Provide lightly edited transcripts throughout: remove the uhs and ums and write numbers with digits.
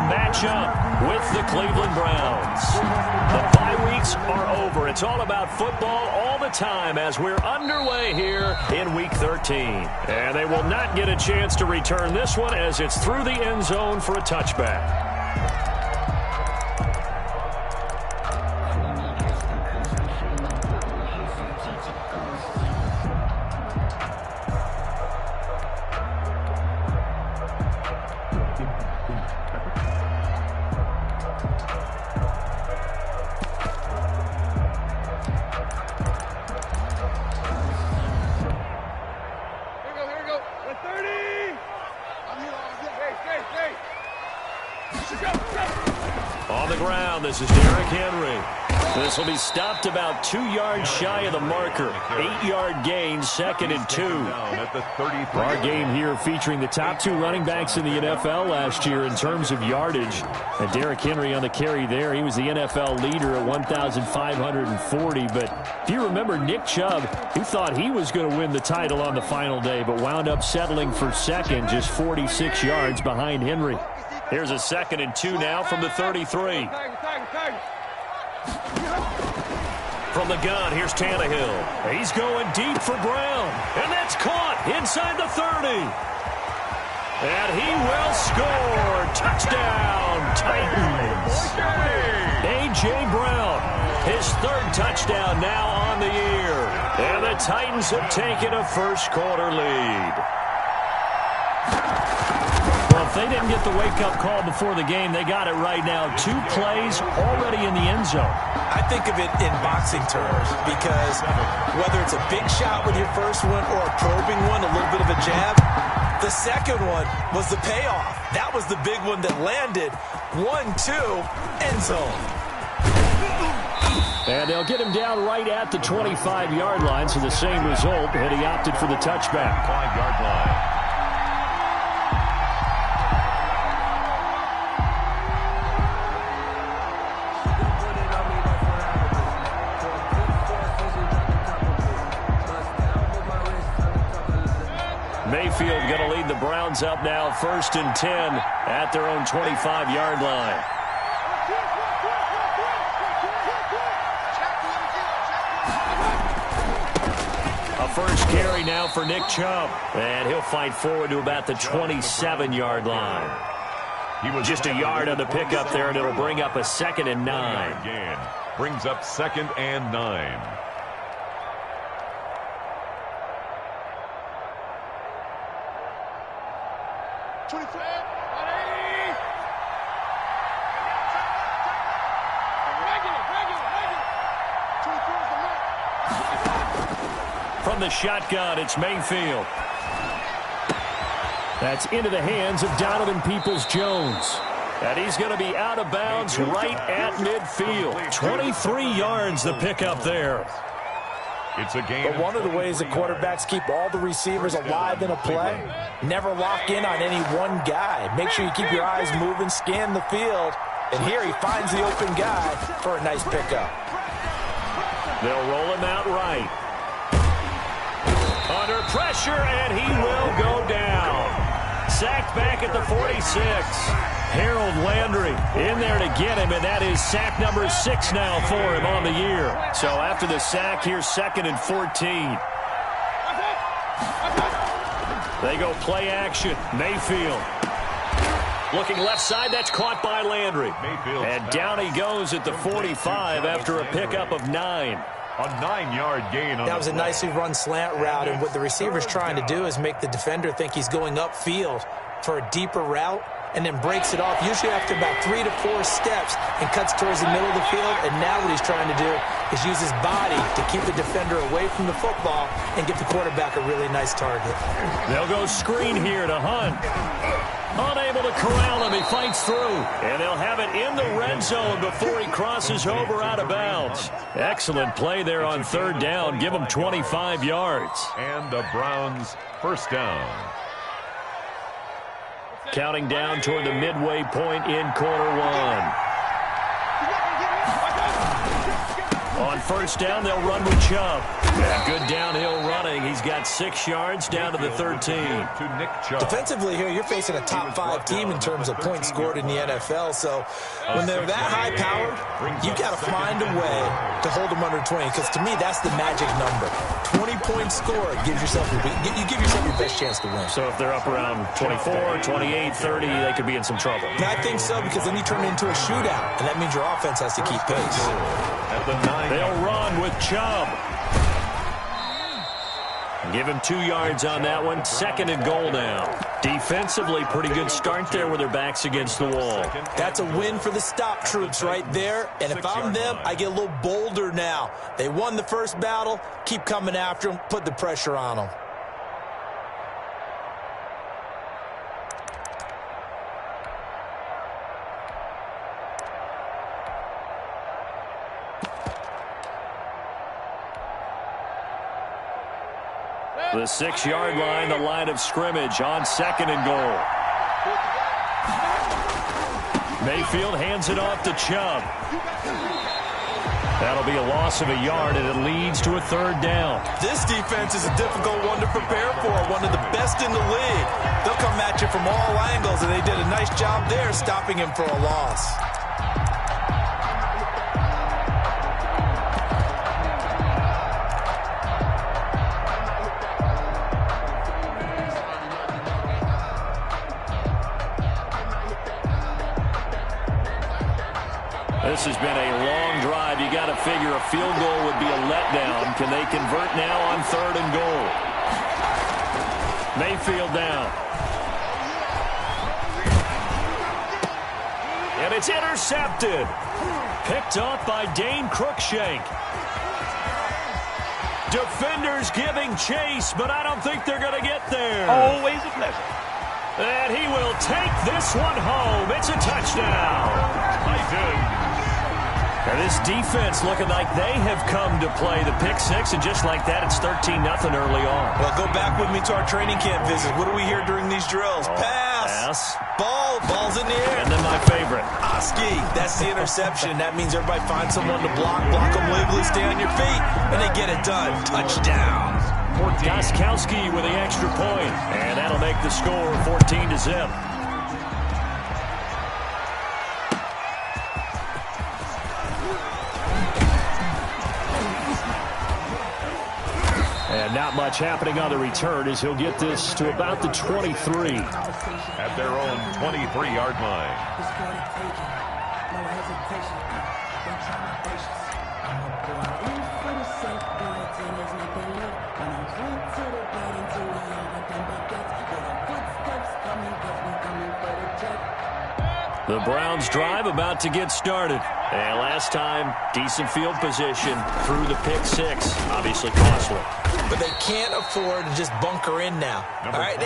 match up with the Cleveland Browns. The bye weeks are over. It's all about football all the time as we're underway here in Week 13. And they will not get a chance to return this one as it's through the end zone for a touchback. On the ground, this is Derrick Henry. This will be stopped about 2 yards shy of the marker. 8-yard gain, 2nd and 2. Our game here featuring the top 2 running backs in the NFL last year in terms of yardage. And Derrick Henry on the carry there. He was the NFL leader at 1,540. But if you remember Nick Chubb, who thought he was going to win the title on the final day, but wound up settling for second, just 46 yards behind Henry. Here's a 2nd and 2 now from the 33. From the gun, here's Tannehill. He's going deep for Brown. And that's caught inside the 30. And he will score. Touchdown, Titans. A.J. Brown, his 3rd touchdown now on the year. And the Titans have taken a first-quarter lead. If they didn't get the wake-up call before the game, they got it right now. 2 plays already in the end zone. I think of it in boxing terms because whether it's a big shot with your first one or a probing one, a little bit of a jab, the second one was the payoff. That was the big one that landed. 1-2, end zone. And they'll get him down right at the 25-yard line, so the same result, and he opted for the touchback. 5-yard line. Mayfield going to lead the Browns up now, 1st and 10 at their own 25-yard line. A first carry now for Nick Chubb, and he'll fight forward to about the 27-yard line. He was just a yard on the pickup there, and it'll bring up a 2nd and 9. Again, brings up 2nd and 9. From the shotgun, it's Mayfield. That's into the hands of Donovan Peoples-Jones. And he's going to be out of bounds right at midfield. 23 yards the pickup there. It's a game. But one of the ways the quarterbacks keep all the receivers alive in a play, never lock in on any one guy. Make sure you keep your eyes moving, scan the field. And here he finds the open guy for a nice pickup. They'll roll him out right. Under pressure, and he will go down. Sacked back at the 46. Harold Landry in there to get him, and that is sack number 6 now for him on the year. So after the sack, here's 2nd and 14. They go play action. Mayfield. Looking left side, that's caught by Landry. And down he goes at the 45 after a pickup of 9. A 9-yard gain. That was a nicely run slant route, and what the receiver's trying to do is make the defender think he's going upfield for a deeper route, and then breaks it off, usually after about 3 to 4 steps, and cuts towards the middle of the field. And now what he's trying to do is use his body to keep the defender away from the football and get the quarterback a really nice target. They'll go screen here to Hunt. Unable to corral him, he fights through. And they'll have it in the red zone before he crosses over out of bounds. Excellent play there on 3rd down. Give him 25 yards. And the Browns first down. Counting down toward the midway point in quarter 1. On on first down, they'll run with Chubb. And good downhill running. He's got 6 yards down to the 13. Defensively here, you're facing a top 5 team in terms of points scored in the NFL. So when they're that high-powered, you got to find a way to hold them under 20. Because to me, that's the magic number. 20 points scored gives yourself your best chance to win. So if they're up around 24, 28, 30, they could be in some trouble. And I think so, because then you turn it into a shootout, and that means your offense has to keep pace. They'll run with Chubb. Give him 2 yards on that one. 2nd and goal now. Defensively, pretty good start there with their backs against the wall. That's a win for the stop troops right there. And if I'm them, I get a little bolder now. They won the first battle. Keep coming after them. Put the pressure on them. The 6-yard line, the line of scrimmage on 2nd and goal. Mayfield hands it off to Chubb. That'll be a loss of a yard, and it leads to a 3rd down. This defense is a difficult one to prepare for, one of the best in the league. They'll come at you from all angles, and they did a nice job there stopping him for a loss. This has been a long drive. You got to figure a field goal would be a letdown. Can they convert now on 3rd and goal? Mayfield down. And it's intercepted. Picked off by Dane Cruikshank. Defenders giving chase, but I don't think they're going to get there. Always a pleasure. And he will take this one home. It's a touchdown. And this defense looking like they have come to play the pick 6, and just like that, it's 13-0 early on. Well, go back with me to our training camp visit. What do we hear during these drills? Pass. Ball's in the air. And then my favorite. Oski, that's the interception. That means everybody finds someone to block them legally, stay on your feet, and they get it done. Touchdown. Gostkowski with the extra point, and that'll make the score 14-0. And not much happening on the return as he'll get this to about the 23. At their own 23-yard line. The Browns drive about to get started. And last time, decent field position through the pick 6. Obviously costly. But they can't afford to just bunker in now. All right,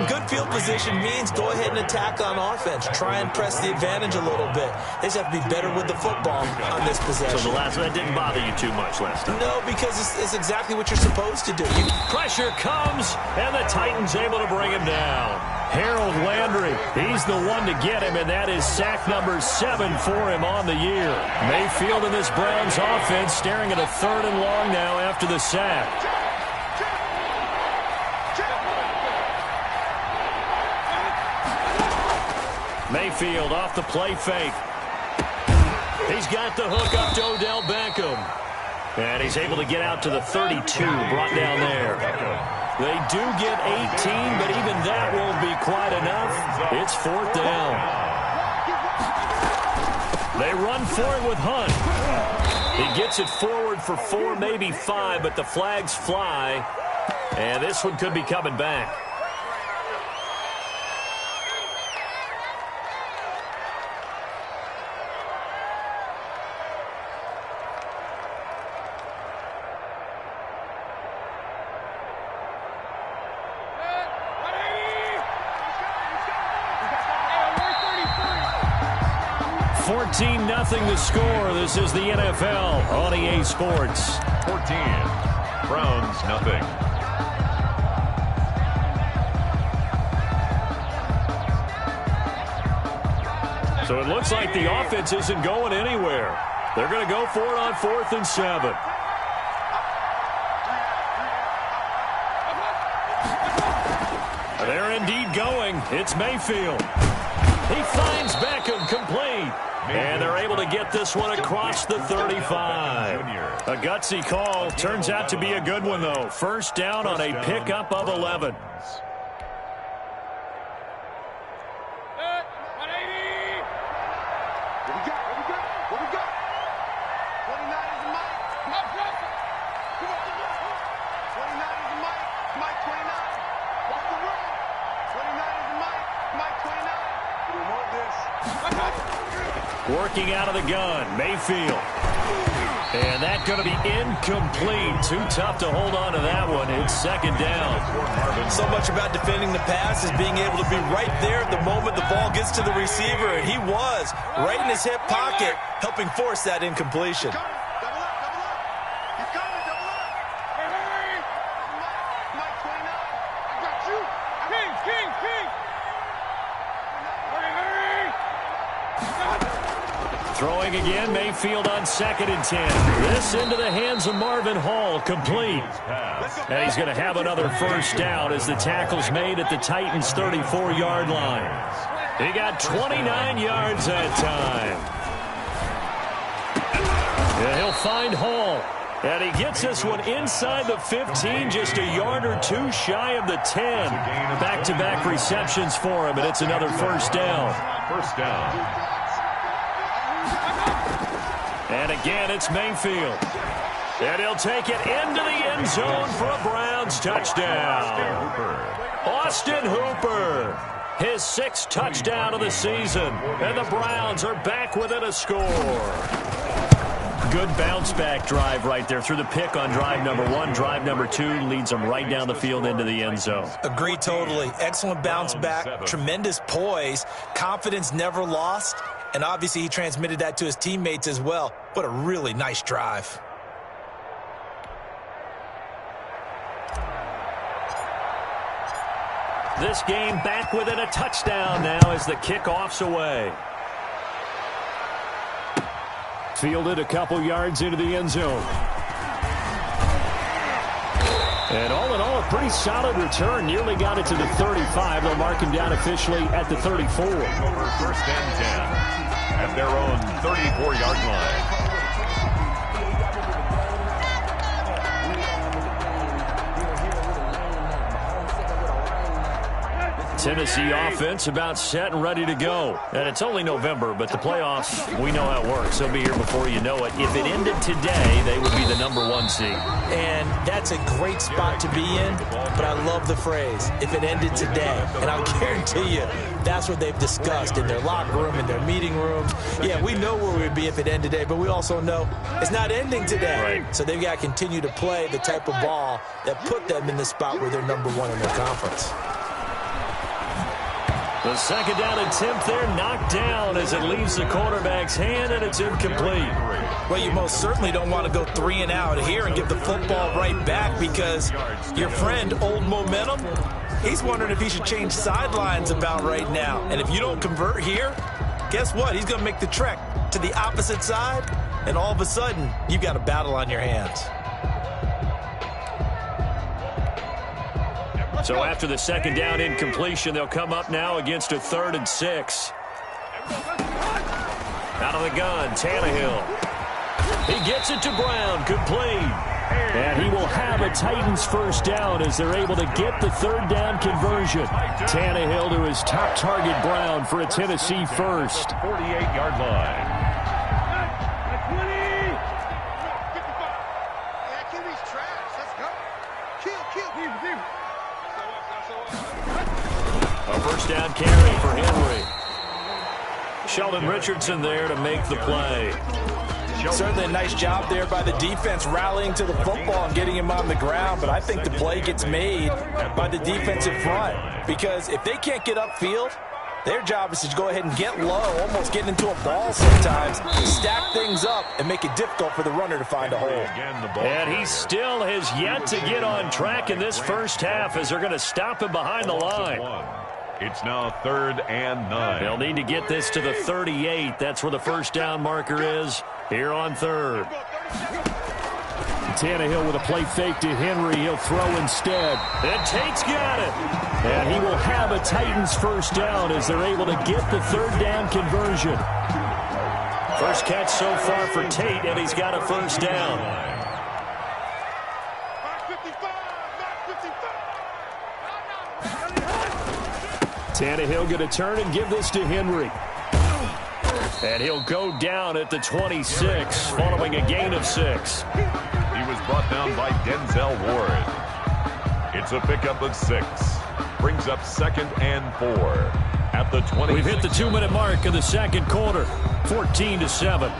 good field position means go ahead and attack on offense. Try and press the advantage a little bit. They just have to be better with the football on this possession. So the last one didn't bother you too much last time? No, because it's exactly what you're supposed to do. Pressure comes, and the Titans able to bring him down. Harold Landry, he's the one to get him, and that is sack number 7 for him on the year. Mayfield in this Browns offense staring at a 3rd and long now after the sack. Mayfield off the play fake. He's got the hook up to Odell Beckham. And he's able to get out to the 32, brought down there. They do get 18, but even that won't be quite enough. It's 4th down. They run for it with Hunt. He gets it forward for 4, maybe 5, but the flags fly. And this one could be coming back. Nothing to score. This is the NFL on EA Sports. 14. Browns, nothing. So it looks like the offense isn't going anywhere. They're going to go for it on 4th and 7. They're indeed going. It's Mayfield. He finds Beckham complete. And they're able to get this one across the 35. A gutsy call. Turns out to be a good one, though. First down on a pickup of 11. Working out of the gun, Mayfield. And that's going to be incomplete. Too tough to hold on to that one. It's 2nd down. So much about defending the pass is being able to be right there at the moment the ball gets to the receiver. And he was right in his hip pocket, helping force that incompletion. Throwing again, Mayfield on 2nd and 10. This into the hands of Marvin Hall, complete. And he's going to have another first down as the tackle's made at the Titans' 34-yard line. He got 29 yards that time. And he'll find Hall. And he gets this one inside the 15, just a yard or two shy of the 10. Back-to-back receptions for him, and it's another first down. First down. And again, it's Mayfield. And he'll take it into the end zone for a Browns touchdown. Austin Hooper, his 6th touchdown of the season. And the Browns are back within a score. Good bounce-back drive right there through the pick on drive number 1. Drive number 2 leads them right down the field into the end zone. Agree totally. Excellent bounce back, tremendous poise, confidence never lost. And obviously he transmitted that to his teammates as well. What a really nice drive. This game back within a touchdown now as the kickoff's away. Fielded a couple yards into the end zone. And all in all, a pretty solid return. Nearly got it to the 35. They'll mark him down officially at the 34. Over 1st and 10 at their own 34-yard line. Tennessee offense about set and ready to go. And it's only November, but the playoffs, we know how it works. They'll be here before you know it. If it ended today, they would be the number 1 seed. And that's a great spot to be in, but I love the phrase, if it ended today. And I'll guarantee you, that's what they've discussed in their locker room, in their meeting rooms. Yeah, we know where we'd be if it ended today, but we also know it's not ending today. Right. So they've got to continue to play the type of ball that put them in the spot where they're number 1 in their conference. The 2nd down attempt there knocked down as it leaves the quarterback's hand, and it's incomplete. Well, you most certainly don't want to go 3 and out here and give the football right back because your friend, Old Momentum, he's wondering if he should change sidelines about right now. And if you don't convert here, guess what? He's going to make the trek to the opposite side, and all of a sudden, you've got a battle on your hands. So after the 2nd down incompletion, they'll come up now against a 3rd and 6. Out of the gun, Tannehill. He gets it to Brown, complete. And he will have a Titans first down as they're able to get the 3rd down conversion. Tannehill to his top target, Brown, for a Tennessee first. 48-yard line. A first down carry for Henry. Sheldon Richardson there to make the play. Certainly a nice job there by the defense rallying to the football and getting him on the ground, but I think the play gets made by the defensive front because if they can't get upfield, their job is to go ahead and get low, almost get into a ball sometimes, stack things up, and make it difficult for the runner to find a hole. And he still has yet to get on track in this first half as they're going to stop him behind the line. It's now 3rd and 9. They'll need to get this to the 38. That's where the first down marker is. Here on third. Tannehill with a play fake to Henry. He'll throw instead. And Tate's got it. And he will have a Titans first down as they're able to get the third down conversion. First catch so far for Tate, and he's got a first down. Tannehill going to turn and give this to Henry. And he'll go down at the 26 following a gain of 6. He was brought down by Denzel Ward. It's a pickup of 6. Brings up 2nd and 4 at the 20. We've hit the 2-minute mark of the second quarter. 14-7.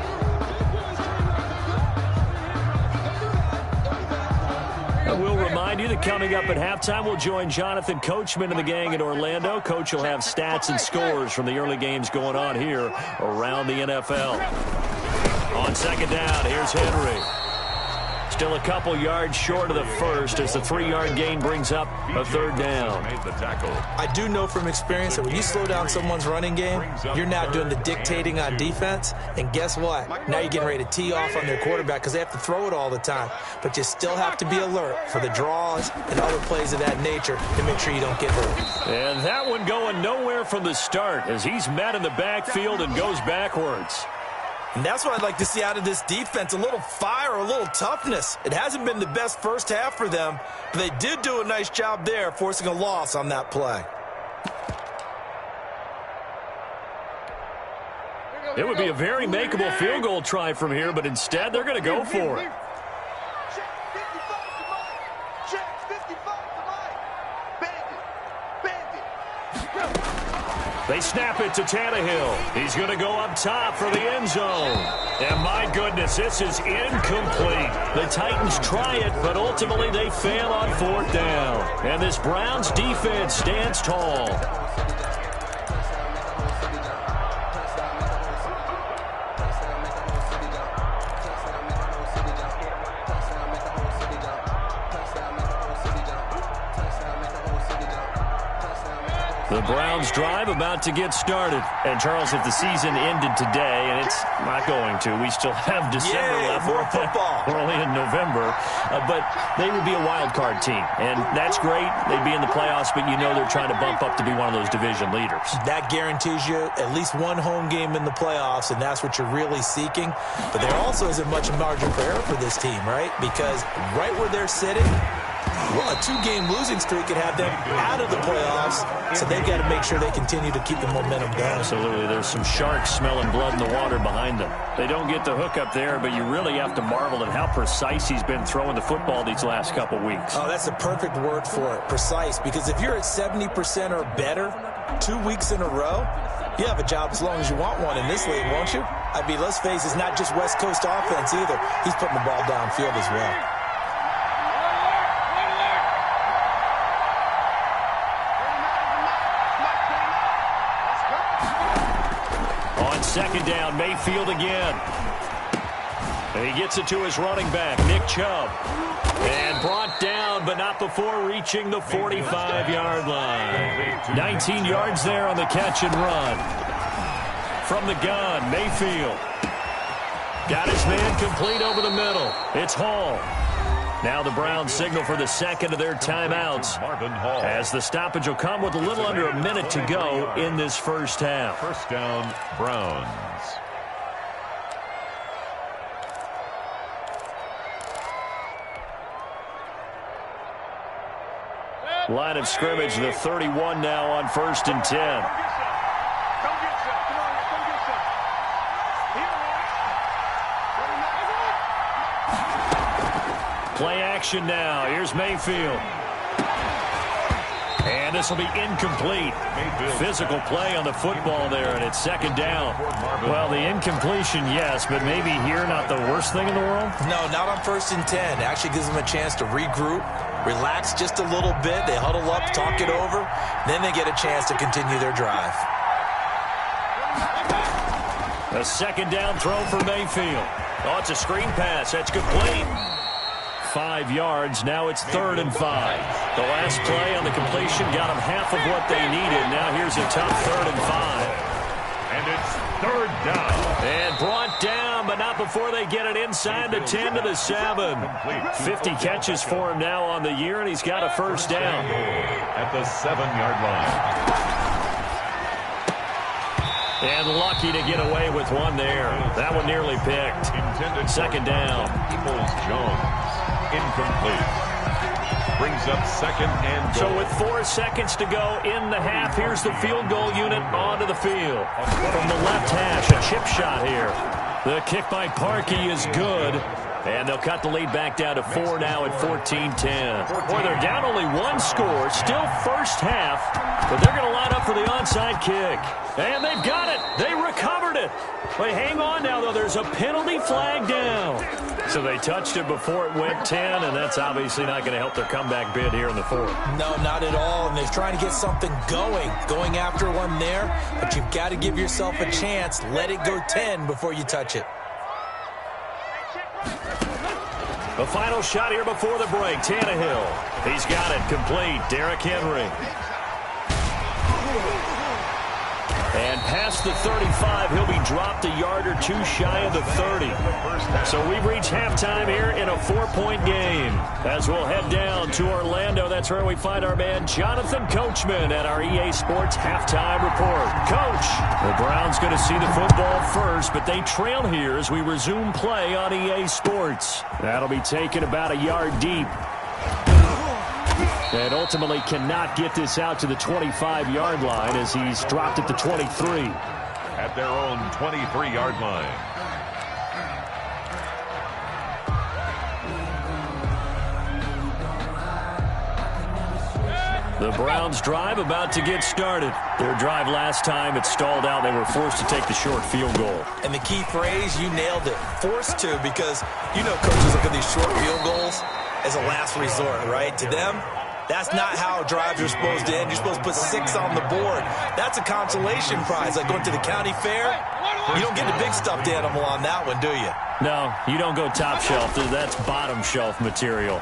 We'll remind you that coming up at halftime, we'll join Jonathan Coachman and the gang in Orlando. Coach will have stats and scores from the early games going on here around the NFL. On second down, here's Henry. Still a couple yards short of the first as the 3-yard gain brings up a third down. I do know from experience that when you slow down someone's running game, you're now doing the dictating on defense. And guess what? Now you're getting ready to tee off on their quarterback because they have to throw it all the time. But you still have to be alert for the draws and other plays of that nature to make sure you don't get hurt. And that one going nowhere from the start as he's met in the backfield and goes backwards. And that's what I'd like to see out of this defense, a little fire, a little toughness. It hasn't been the best first half for them, but they did do a nice job there, forcing a loss on that play. It would be a very makeable field goal try from here, but instead they're going to go for it. They snap it to Tannehill. He's going to go up top for the end zone. And my goodness, this is incomplete. The Titans try it, but ultimately they fail on 4th down. And this Browns defense stands tall. The Browns drive about to get started. And, Charles, if the season ended today, and it's not going to, we still have December left. More football. We're only in November. But they would be a wild card team. And that's great. They'd be in the playoffs, but you know they're trying to bump up to be one of those division leaders. That guarantees you at least one home game in the playoffs, and that's what you're really seeking. But there also isn't much margin for error for this team, right? Because right where they're sitting, a 2-game losing streak could have them out of the playoffs, so they've got to make sure they continue to keep the momentum going. Absolutely. There's some sharks smelling blood in the water behind them. They don't get the hook up there, but you really have to marvel at how precise he's been throwing the football these last couple weeks. Oh, that's the perfect word for it, precise, because if you're at 70% or better 2 weeks in a row, you have a job as long as you want one in this league, won't you? I mean, let's face it, it's not just West Coast offense either. He's putting the ball downfield as well. Second down, Mayfield again. And he gets it to his running back, Nick Chubb. And brought down, but not before reaching the 45-yard line. 19 yards there on the catch and run. From the gun, Mayfield. Got his man complete over the middle. It's Hall. Now the Browns signal for the second of their timeouts as the stoppage will come with a little under a minute to go in this first half. First down, Browns. Line of scrimmage, the 31 now on 1st and 10. Play action now. Here's Mayfield. And this will be incomplete. Physical play on the football there, and it's second down. Well, the incompletion, yes, but maybe here not the worst thing in the world? No, not on 1st and 10. It actually gives them a chance to regroup, relax just a little bit. They huddle up, talk it over. Then they get a chance to continue their drive. A second down throw for Mayfield. Oh, it's a screen pass. That's complete. 5 yards. Now it's 3rd and 5. The last play on the completion got them half of what they needed. Now here's a tough 3rd and 5. And it's 3rd down. And brought down, but not before they get it inside the 10 to the 7. 50 catches for him now on the year, and he's got a first down. At the 7-yard line. And lucky to get away with one there. That one nearly picked. Second down. Peoples-Jones. Incomplete. Brings up second and goal. So with 4 seconds to go in the half, here's the field goal unit onto the field. From the left hash, a chip shot here. The kick by Parkey is good. And they'll cut the lead back down to 4 now at 14-10. Boy, they're down only 1 score. Still first half. But they're going to line up for the onside kick. And they've got it. They recovered it. Wait, hang on now, though. There's a penalty flag down. So they touched it before it went 10, and that's obviously not going to help their comeback bid here in the 4th. No, not at all. And they're trying to get something going after one there. But you've got to give yourself a chance. Let it go 10 before you touch it. The final shot here before the break. Tannehill. He's got it complete. Derrick Henry. And past the 35, he'll be dropped a yard or 2 shy of the 30. So we've reached halftime here in a 4-point game. As we'll head down to Orlando, that's where we find our man Jonathan Coachman at our EA Sports Halftime Report. Coach, the Browns going to see the football first, but they trail here as we resume play on EA Sports. That'll be taken about a yard deep. And ultimately cannot get this out to the 25-yard line as he's dropped at the 23. At their own 23-yard line. The Browns drive about to get started. Their drive last time, it stalled out. They were forced to take the short field goal. And the key phrase, you nailed it. Forced to, because you know coaches look at these short field goals as a last resort, right? To them, that's not how drives are supposed to end. You're supposed to put 6 on the board. That's a consolation prize, like going to the county fair. You don't get the big stuffed animal on that one, do you? No, you don't go top shelf. That's bottom shelf material.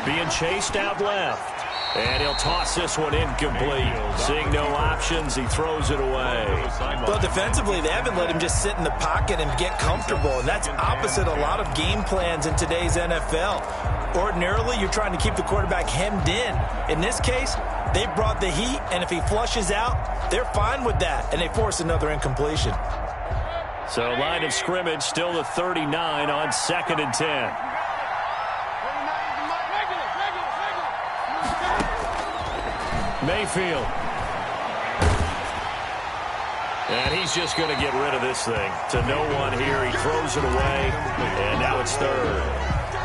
Being chased out left. And he'll toss this one incomplete. Seeing no options, he throws it away. Well, defensively, they haven't let him just sit in the pocket and get comfortable. And that's opposite a lot of game plans in today's NFL. Ordinarily, you're trying to keep the quarterback hemmed in. In this case, they brought the heat, and if he flushes out, they're fine with that. And they force another incompletion. So line of scrimmage, still the 39 on 2nd and 10. Mayfield. And he's just going to get rid of this thing. To no one here. He throws it away. And now it's 3rd.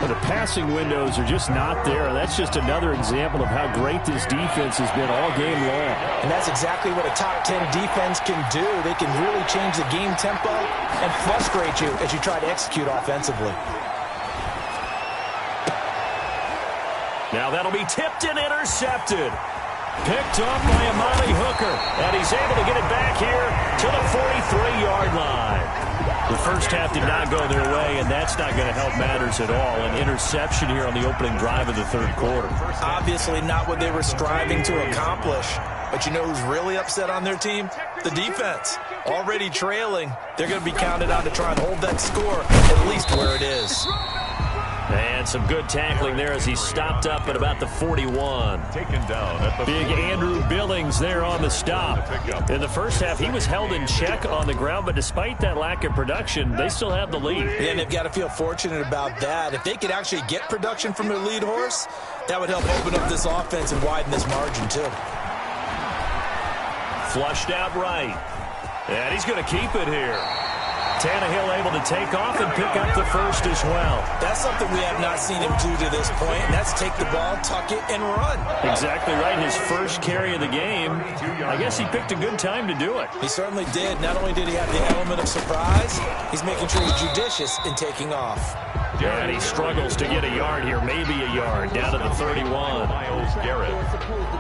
Well, the passing windows are just not there. That's just another example of how great this defense has been all game long. And that's exactly what a top 10 defense can do. They can really change the game tempo and frustrate you as you try to execute offensively. Now that'll be tipped and intercepted. Picked up by Amari Hooker. And he's able to get it back here to the 43-yard line. The first half did not go their way, and that's not going to help matters at all. An interception here on the opening drive of the 3rd quarter. Obviously not what they were striving to accomplish. But you know who's really upset on their team? The defense. Already trailing. They're going to be counted on to try and hold that score at least where it is. And some good tackling there as he stopped up at about the 41. Taken down at the Big Andrew Billings there on the stop. In the first half, he was held in check on the ground, but despite that lack of production, they still have the lead. And they've got to feel fortunate about that. If they could actually get production from their lead horse, that would help open up this offense and widen this margin too. Flushed out right. And he's going to keep it here. Tannehill able to take off and pick up the first as well. That's something we have not seen him do to this point, and that's take the ball, tuck it, and run. Exactly right. His first carry of the game. I guess he picked a good time to do it. He certainly did. Not only did he have the element of surprise, he's making sure he's judicious in taking off. And he struggles to get a yard here, maybe a yard, down to the 31. Myles Garrett.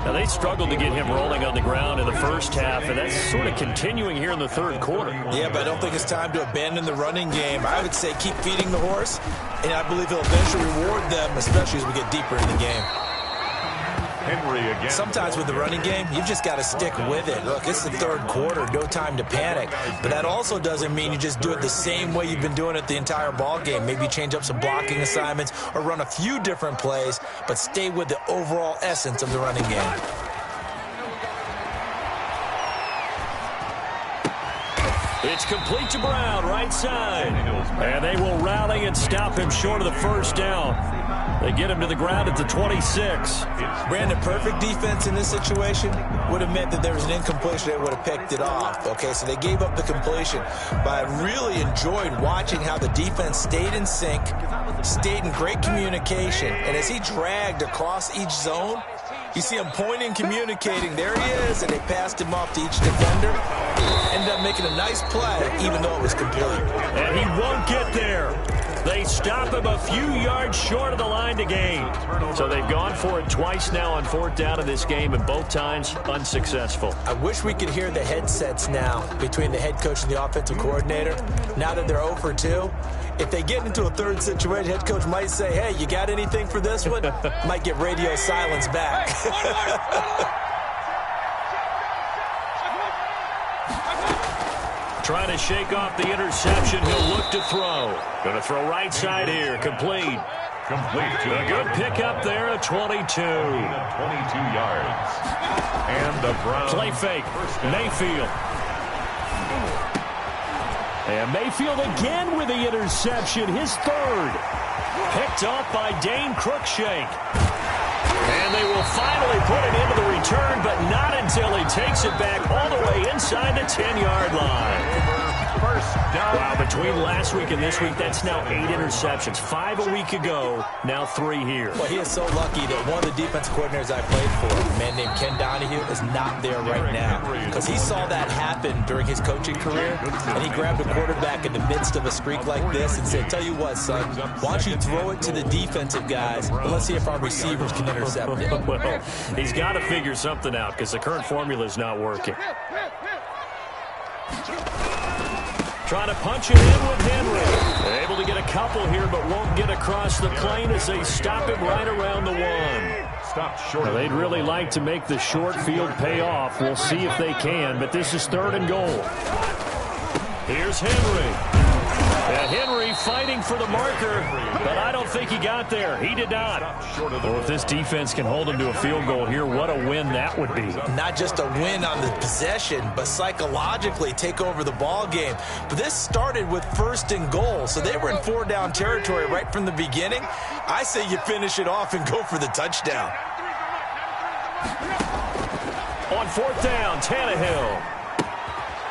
Now, they struggled to get him rolling on the ground in the first half, and that's sort of continuing here in the 3rd quarter. Yeah, but I don't think it's time to abandon the running game. I would say keep feeding the horse, and I believe he'll eventually reward them, especially as we get deeper in the game. Henry again. Sometimes with the running game, you've just got to stick with it. Look, it's the third quarter, no time to panic. But that also doesn't mean you just do it the same way you've been doing it the entire ball game. Maybe change up some blocking assignments or run a few different plays, but stay with the overall essence of the running game. It's complete to Brown, right side. And they will rally and stop him short of the first down. They get him to the ground at the 26. Brandon, perfect defense in this situation would have meant that there was an incompletion. They would have picked it off. Okay, so they gave up the completion. But I really enjoyed watching how the defense stayed in sync, stayed in great communication. And as he dragged across each zone, you see him pointing, communicating. There he is, and they passed him off to each defender. Ended up making a nice play, even though it was complete. And he won't get there. They stop him a few yards short of the line to gain. So they've gone for it twice now on fourth down in this game, and both times unsuccessful. I wish we could hear the headsets now between the head coach and the offensive coordinator. Now that they're 0 for 2, if they get into a third situation, head coach might say, hey, you got anything for this one? Might get radio silence back. Trying to shake off the interception. He'll look to throw. Going to throw right side here. Complete. Complete to A good pickup there at 22. 22 yards. And the Browns. Play fake. Mayfield. And Mayfield again with the interception. His third. Picked off by Dane Cruikshank. And they will finally put it into the return, but not until he takes it back all the way inside the 10-yard line. First down. Wow, between last week and this week, that's now 8 interceptions. 5 a week ago, now 3 here. Well, he is so lucky that one of the defense coordinators I played for, a man named Ken Donahue, is not there right now. Because he saw that happen during his coaching career, and he grabbed a quarterback in the midst of a streak like this and said, tell you what, son, why don't you throw it to the defensive guys, and let's see if our receivers can intercept it. Well, he's got to figure something out because the current formula is not working. Trying to punch it in with Henry. Able to get a couple here, but won't get across the plane as they stop him right around the 1. Stop short. Well, they'd really like to make the short field pay off. We'll see if they can, but this is 3rd and goal. Here's Henry. And Henry fighting for the marker, but I don't think he got there. He did not. Well, if this defense can hold him to a field goal here, what a win that would be. Not just a win on the possession, but psychologically take over the ball game. But this started with 1st and goal, so they were in 4-down territory right from the beginning. I say you finish it off and go for the touchdown. On 4th down, Tannehill.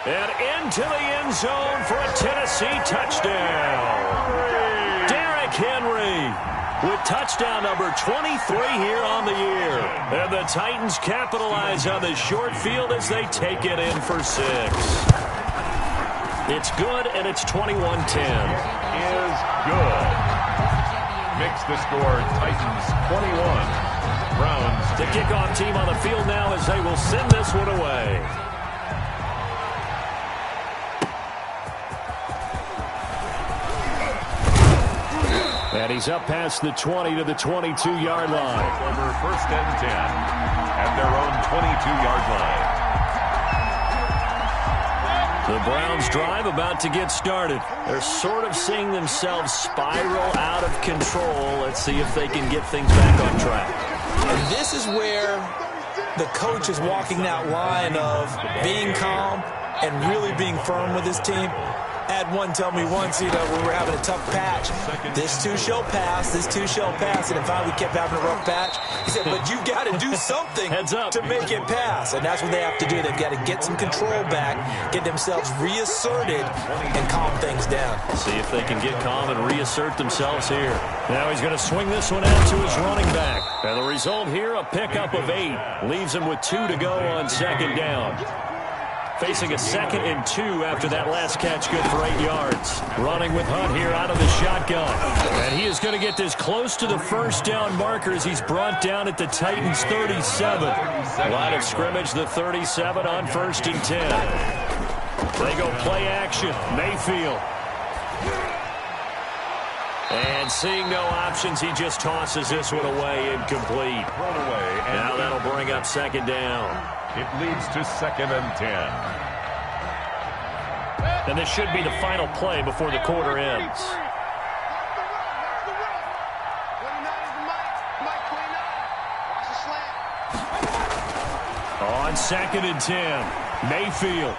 And into the end zone for a Tennessee touchdown. Derrick Henry with touchdown number 23 here on the year. And the Titans capitalize on the short field as they take it in for 6. It's good, and it's 21-10. Is good. Makes the score Titans 21. Browns. The kickoff team on the field now as they will send this one away. And he's up past the 20 to the 22-yard line. Over 1st and 10 at their own 22-yard line. The Browns drive about to get started. They're sort of seeing themselves spiral out of control. Let's see if they can get things back on track. And this is where the coach is walking that line of being calm and really being firm with his team. I had one tell me once, when we were having a tough patch, this too shall pass, this too shall pass. And finally we kept having a rough patch. He said, but you've got to do something Heads up. to make it pass. And that's what they have to do. They've got to get some control back, get themselves reasserted, and calm things down. See if they can get calm and reassert themselves here. Now he's going to swing this one out to his running back. And the result here, a pickup of 8. Leaves him with 2 to go on 2nd down. Facing a 2nd and 2 after that last catch, good for 8 yards. Running with Hunt here out of the shotgun. And he is going to get this close to the 1st down marker as he's brought down at the Titans' 37. Line of scrimmage, the 37 on 1st and 10. They go play action. Mayfield. And seeing no options, he just tosses this one away, incomplete. Thrown away. And now that'll bring up second down. It leads to 2nd and 10. And this should be the final play before the quarter ends. On 2nd and 10, Mayfield.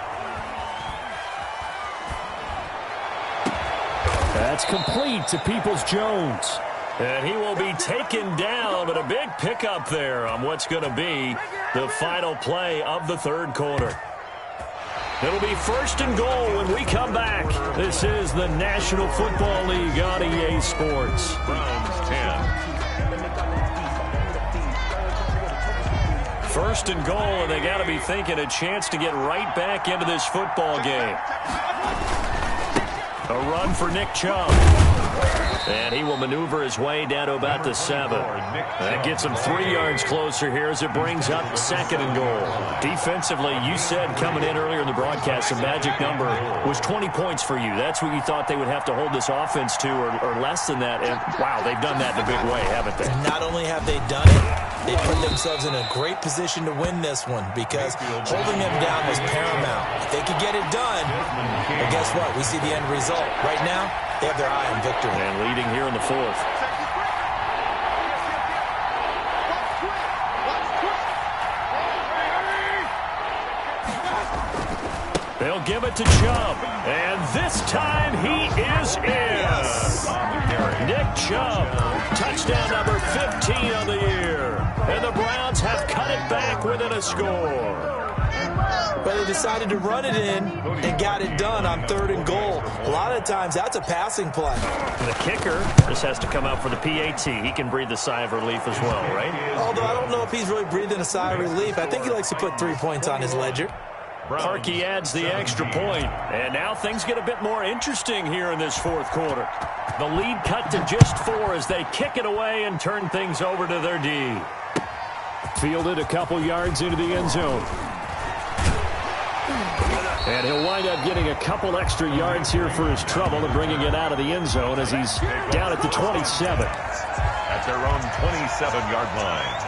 That's complete to Peoples-Jones. And he will be taken down, but a big pickup there on what's going to be the final play of the third quarter. It'll be 1st and goal when we come back. This is the National Football League on EA Sports. Browns 10. 1st and goal, and they got to be thinking a chance to get right back into this football game. A run for Nick Chubb. And he will maneuver his way down to about the 7. That gets him 3 yards closer here as it brings up 2nd and goal. Defensively, you said coming in earlier in the broadcast, the magic number was 20 points for you. That's what you thought they would have to hold this offense to, or less than that. And, wow, they've done that in a big way, haven't they? Not only have they done it, they put themselves in a great position to win this one because holding them down was paramount. If they could get it done, well, guess what? We see the end result. Right now, they have their eye on victory. And leading here in the 4th. They'll give it to Chubb. And this time he is in. Nick Chubb, touchdown number 15 on the year. And the Browns have cut it back within a score. But they decided to run it in and got it done on 3rd and goal. A lot of times, that's a passing play. The kicker just has to come out for the PAT. He can breathe a sigh of relief as well, right? Although I don't know if he's really breathing a sigh of relief. I think he likes to put 3 points on his ledger. Parkey adds the extra point. And now things get a bit more interesting here in this 4th quarter. The lead cut to just 4 as they kick it away and turn things over to their D. Fielded a couple yards into the end zone. And he'll wind up getting a couple extra yards here for his trouble and bringing it out of the end zone as he's down at the 27. At their own 27-yard line.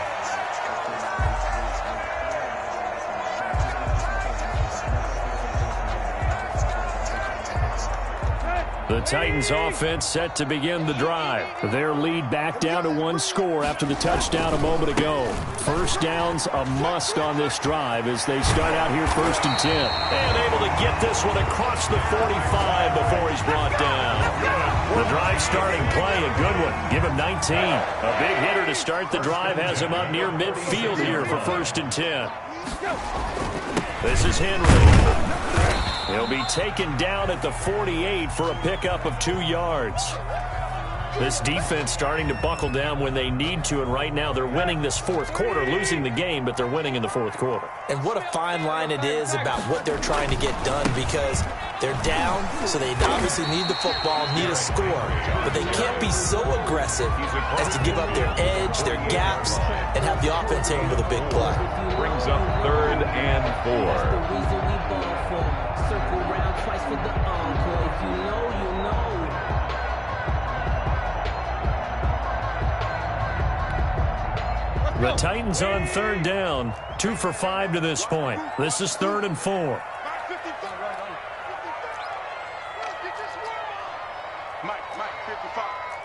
The Titans offense set to begin the drive. Their lead back down to 1 score after the touchdown a moment ago. First down's a must on this drive as they start out here 1st and 10. And able to get this one across the 45 before he's brought down. The drive starting play, a good one. Give him 19. A big hitter to start the drive has him up near midfield here for 1st and 10. This is Henry. He'll be taken down at the 48 for a pickup of 2 yards. This defense starting to buckle down when they need to, and right now they're winning this 4th quarter, losing the game, but they're winning in the 4th quarter. And what a fine line it is about what they're trying to get done because they're down, so they obviously need the football, need a score, but they can't be so aggressive as to give up their edge, their gaps, and have the offense hit them with a big play. Brings up 3rd and 4. Circle round twice for the encore. If you know, you know. The Titans on 3rd down, 2 for 5 to this point. This is 3rd and 4. Mike, 55.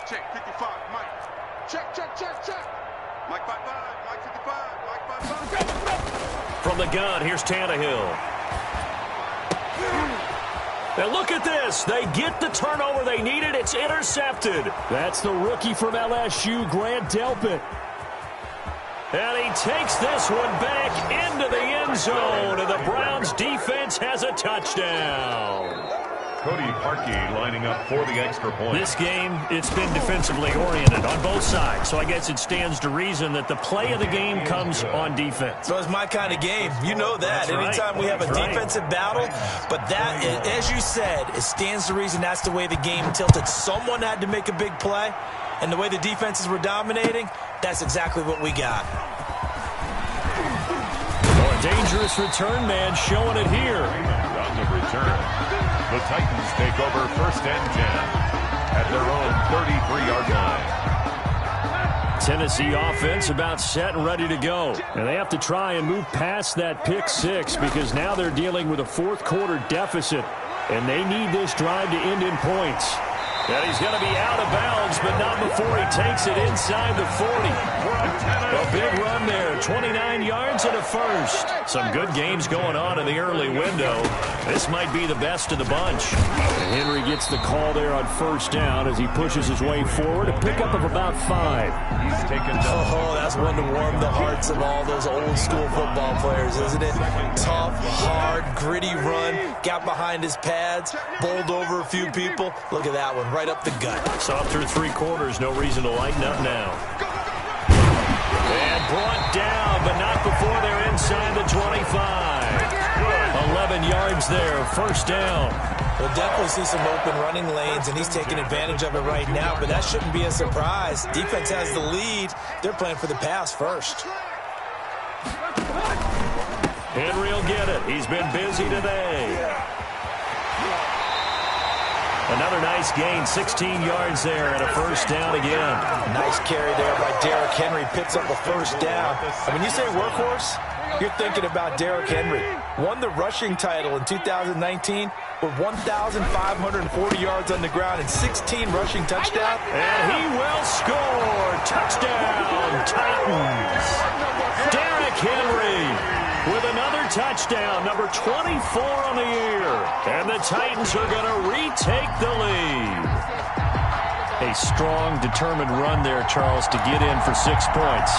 Check, 55. Mike. Check. Mike 55. Mike 55. Mike 55. From the gun, here's Tannehill. And look at this. They get the turnover they needed. It's intercepted. That's the rookie from LSU, Grant Delpit. And he takes this one back into the end zone, and the Browns defense has a touchdown. Cody Parkey lining up for the extra point. This game, it's been defensively oriented on both sides, so I guess it stands to reason that the play of the game comes on defense. So it's my kind of game. You know that. That's right. Anytime we have a defensive battle, but that, as you said, it stands to reason that's the way the game tilted. Someone had to make a big play, and the way the defenses were dominating, that's exactly what we got. Oh, a dangerous return man showing it here. On the return. The Titans take over 1st and 10. at their own 33-yard line. Tennessee offense about set and ready to go. And they have to try and move past that pick six because now they're dealing with a fourth-quarter deficit, and they need this drive to end in points. And he's going to be out of bounds, but not before he takes it inside the 40. A big run there, 29 yards and a first. Some good games going on in the early window. This might be the best of the bunch. And Henry gets the call there on first down as he pushes his way forward. A pickup of about 5. He's taken down. Oh, that's one to warm the hearts of all those old-school football players, isn't it? Tough, hard, gritty run. Got behind his pads, bowled over a few people. Look at that one, right up the gut. Saw through 3 quarters, no reason to lighten up now. And brought down, but not before they're inside the 25. 11 yards there, first down. We'll definitely see some open running lanes, and he's taking advantage of it right now, but that shouldn't be a surprise. Defense has the lead. They're playing for the pass first. Henry will get it. He's been busy today. Another nice gain, 16 yards there and a first down again. Nice carry there by Derrick Henry. Picks up a first down. And when you say workhorse, you're thinking about Derrick Henry. Won the rushing title in 2019 with 1,540 yards on the ground and 16 rushing touchdowns. And he will score. Touchdown, Titans. Derrick Henry with another touchdown, number 24 on the year. And the Titans are going to retake the lead. A strong, determined run there, Charles, to get in for 6 points.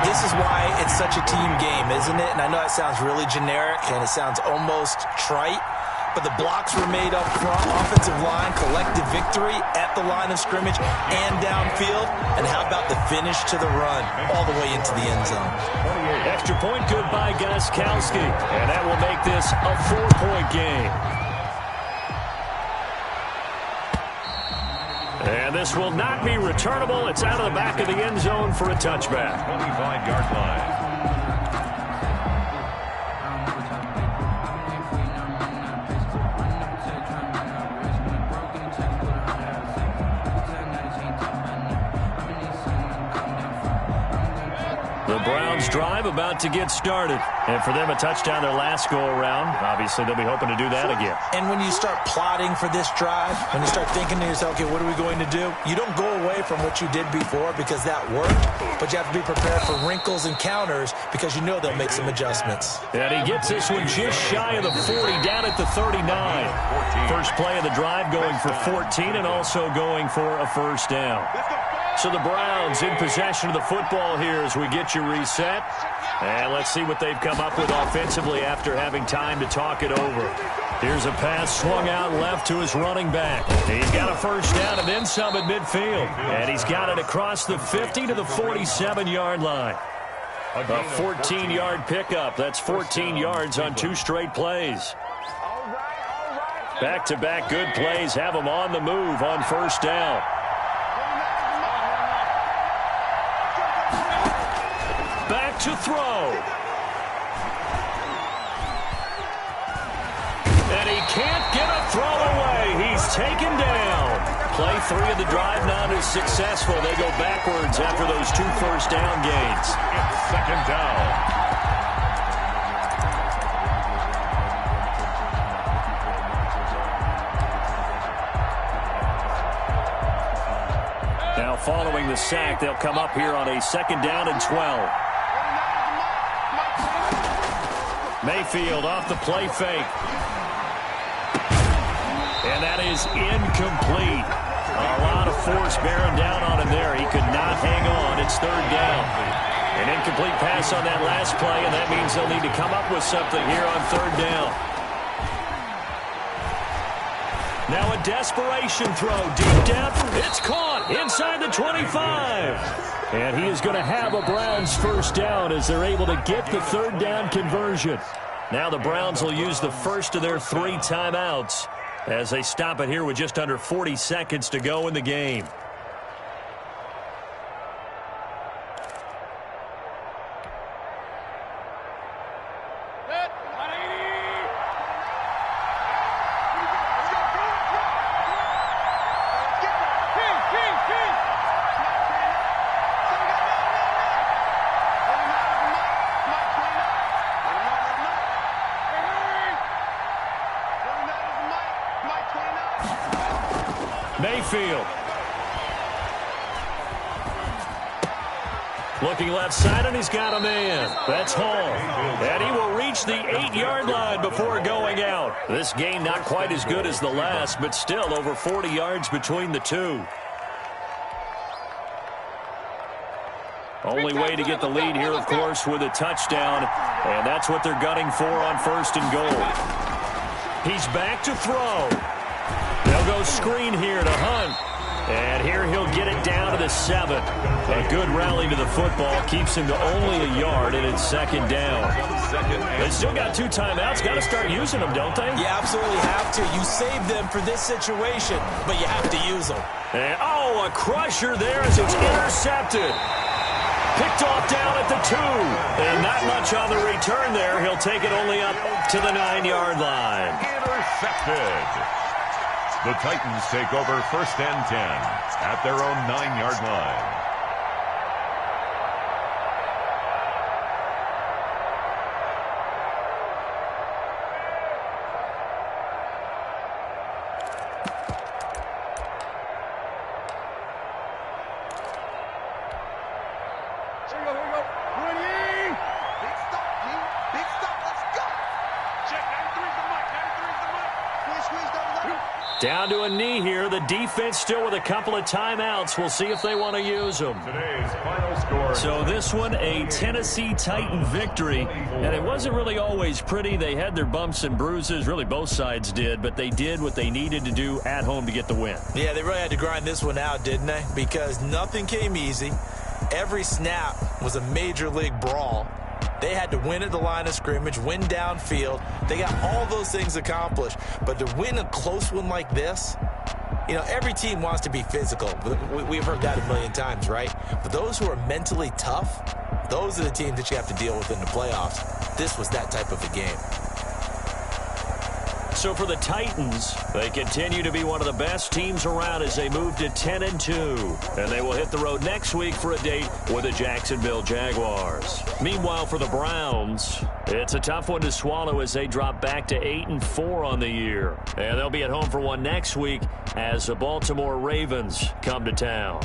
This is why it's such a team game, isn't it? And I know it sounds really generic and it sounds almost trite, but the blocks were made up front, offensive line, collective victory at the line of scrimmage and downfield. And how about the finish to the run all the way into the end zone? Extra point good by Gostkowski. And that will make this a 4-point game. And this will not be returnable. It's out of the back of the end zone for a touchback. 25-yard line. The Browns drive about to get started. And for them, a touchdown their last go-around. Obviously, they'll be hoping to do that again. And when you start plotting for this drive, when you start thinking to yourself, okay, what are we going to do? You don't go away from what you did before because that worked, but you have to be prepared for wrinkles and counters because you know they'll make some adjustments. And he gets this one just shy of the 40, down at the 39. First play of the drive going for 14 and also going for a first down. So the Browns in possession of the football here as we get you reset. And let's see what they've come up with offensively after having time to talk it over. Here's a pass swung out left to his running back. He's got a first down and then some at midfield. And he's got it across the 50 to the 47-yard line. A 14-yard pickup. That's 14 yards on 2 straight plays. Back-to-back good plays have him on the move on first down. Back to throw. And he can't get a throw away. He's taken down. Play 3 of the drive not as successful. They go backwards after those 2 first down gains. It's second down. Now following the sack, they'll come up here on a 2nd down and 12. Mayfield off the play fake. And that is incomplete. A lot of force bearing down on him there. He could not hang on. It's 3rd down. An incomplete pass on that last play, and that means they'll need to come up with something here on 3rd down. Now a desperation throw. Deep depth. It's caught inside the 25. And he is going to have a Browns first down as they're able to get the 3rd down conversion. Now the Browns will use the first of their 3 timeouts as they stop it here with just under 40 seconds to go in the game. Mayfield. Looking left side, and he's got a man. That's Hall. And he will reach the 8-yard line before going out. This game not quite as good as the last, but still over 40 yards between the two. Only way to get the lead here, of course, with a touchdown. And that's what they're gunning for on 1st and goal. He's back to throw. They'll go screen here to Hunt. And here he'll get it down to the 7. A good rally to the football keeps him to only a yard, and it's 2nd down. They still got 2 timeouts. Got to start using them, don't they? You absolutely have to. You save them for this situation, but you have to use them. And, a crusher there as it's intercepted. Picked off down at the 2. And not much on the return there. He'll take it only up to the 9-yard line. Intercepted. The Titans take over 1st and 10 at their own 9-yard line. Here we go. Ready? Big stop, G. Big stop. Let's go. Check. 93's the mic. 93's the mic. Squeeze, double. Down to a knee here. The defense still with a couple of timeouts. We'll see if they want to use them. Today's final score. So this one, a Tennessee Titan victory. And it wasn't really always pretty. They had their bumps and bruises. Really, both sides did. But they did what they needed to do at home to get the win. Yeah, they really had to grind this one out, didn't they? Because nothing came easy. Every snap was a major league brawl. They had to win at the line of scrimmage, win downfield. They got all those things accomplished. But to win a close one like this, every team wants to be physical. We've heard that a million times, right? But those who are mentally tough, those are the teams that you have to deal with in the playoffs. This was that type of a game. So for the Titans, they continue to be one of the best teams around as they move to 10-2. And they will hit the road next week for a date with the Jacksonville Jaguars. Meanwhile, for the Browns, it's a tough one to swallow as they drop back to 8-4 on the year. And they'll be at home for one next week as the Baltimore Ravens come to town.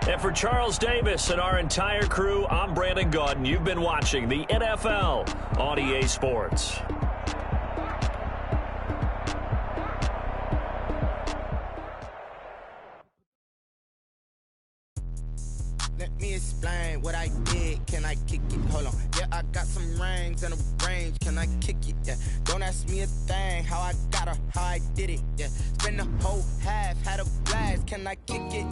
And for Charles Davis and our entire crew, I'm Brandon Gaudin. You've been watching the NFL on EA Sports. Let me explain what I did. Can I kick it? Hold on. Yeah, I got some rings and a range. Can I kick it? Yeah. Don't ask me a thing. How I got her, how I did it. Yeah. Spend the whole half, had a blast. Can I kick it?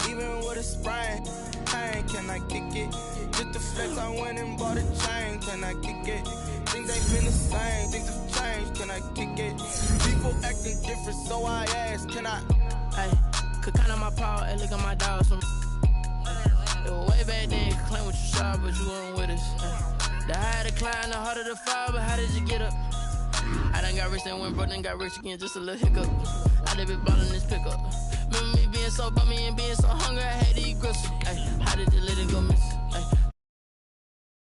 Even with a sprain. Hey, can I kick it? Just the flex, I went and bought a chain. Can I kick it? Things ain't been the same. Things have changed. Can I kick it? People acting different, so I asked. Can I? Hey, could count on my power and look at my dogs from. It was way back then, you could claim what you saw, but you weren't with us. The higher the climb, the harder the fall, but how did you get up? I done got rich, then went broke, then got rich again, just a little hiccup. I done been ballin' this pickup. Remember me being so bummy and being so hungry, I had to eat gristle. Ay, how did the living go miss?